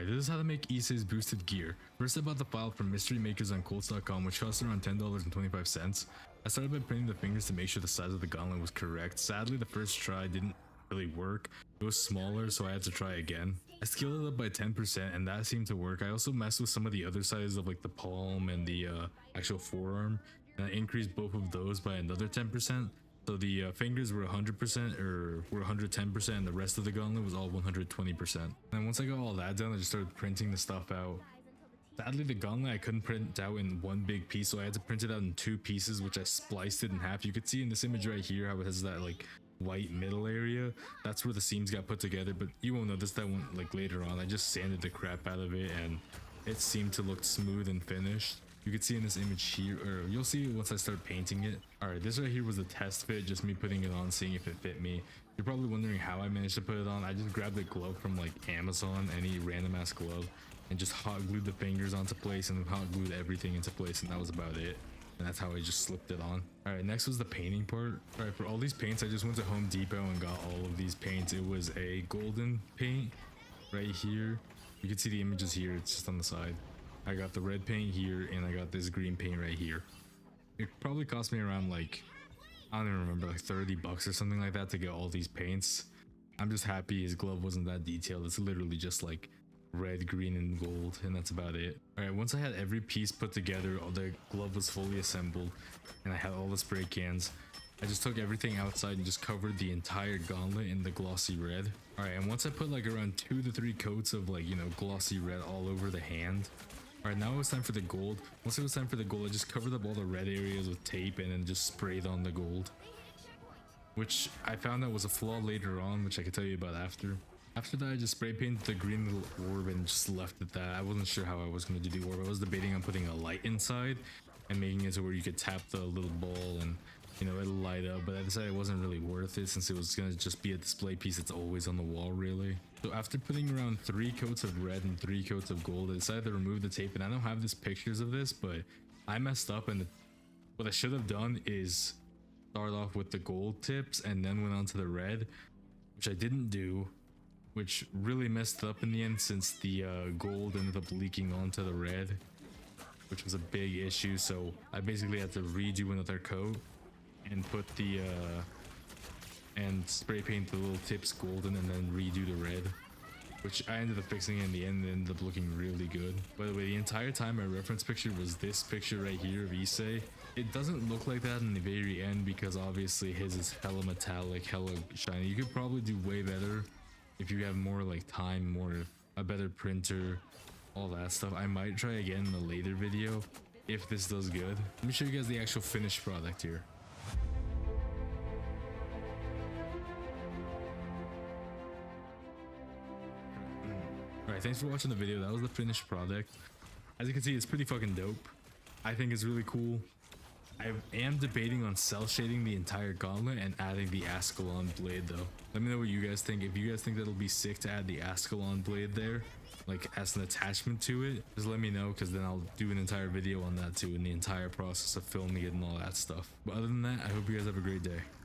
Alright, this is how to make Issei's boosted gear. First I bought the file from mystery makers on Colts.com, which cost around $10.25. I started by printing the fingers to make sure the size of the gauntlet was correct. Sadly, the first try didn't really work. It was smaller, so I had to try again. I scaled it up by 10% and that seemed to work. I also messed with some of the other sizes of like the palm and the actual forearm, and I increased both of those by another 10%. So the fingers were 100% or were 110%, and the rest of the gauntlet was all 120%. And once I got all that done, I just started printing the stuff out. Sadly, the gauntlet I couldn't print out in one big piece, so I had to print it out in two pieces, which I spliced it in half. You could see in this image right here how it has that like white middle area. That's where the seams got put together, but you won't notice that one like later on. I just sanded the crap out of it and it seemed to look smooth and finished. You can see in this image here, or you'll see once I start painting it. Alright, this right here was a test fit, just me putting it on, seeing if it fit me. You're probably wondering how I managed to put it on. I just grabbed a glove from like Amazon, any random ass glove, and just hot glued the fingers onto place and hot glued everything into place, and that was about it. And that's how I just slipped it on. Alright, next was the painting part. Alright, for all these paints, I just went to Home Depot and got all of these paints. It was a golden paint right here. You can see the images here, it's just on the side. I got the red paint here and I got this green paint right here. It probably cost me around like, I don't even remember, like 30 bucks or something like that to get all these paints. I'm just happy his glove wasn't that detailed. It's literally just like red, green, and gold, and that's about it. Alright, once I had every piece put together, the glove was fully assembled, and I had all the spray cans, I just took everything outside and just covered the entire gauntlet in the glossy red. Alright, and once I put like around 2 to 3 coats of like, you know, glossy red all over the hand. Alright, now it was time for the gold. Once it was time for the gold, I just covered up all the red areas with tape and then just sprayed on the gold, which I found out was a flaw later on, which I could tell you about after. After that, I just spray painted the green little orb and just left it that. I wasn't sure how I was going to do the orb. I was debating on putting a light inside and making it so where you could tap the little ball and, you know, it'll light up, but I decided it wasn't really worth it since it was going to just be a display piece that's always on the wall, really. So after putting around 3 coats of red and 3 coats of gold, I decided to remove the tape, and I don't have this pictures of this, but I messed up, and what I should have done is start off with the gold tips and then went on to the red, which I didn't do, which really messed up in the end since the gold ended up leaking onto the red, which was a big issue. So I basically had to redo another coat and put the and spray paint the little tips golden and then redo the red, which I ended up fixing in the end and ended up looking really good. By the way, the entire time my reference picture was this picture right here of Issei. It doesn't look like that in the very end because obviously his is hella metallic, hella shiny. You could probably do way better if you have more like time, a better printer, all that stuff. I might try again in a later video if this does good. Let me show you guys the actual finished product here. Alright, thanks for watching the video. That was the finished product. As you can see, it's pretty fucking dope. I think it's really cool. I am debating on cell shading the entire gauntlet and adding the Ascalon blade though. Let me know what you guys think. If you guys think that'll be sick to add the Ascalon blade there, like as an attachment to it, just let me know, because then I'll do an entire video on that too, and the entire process of filming it and all that stuff. But other than that, I hope you guys have a great day.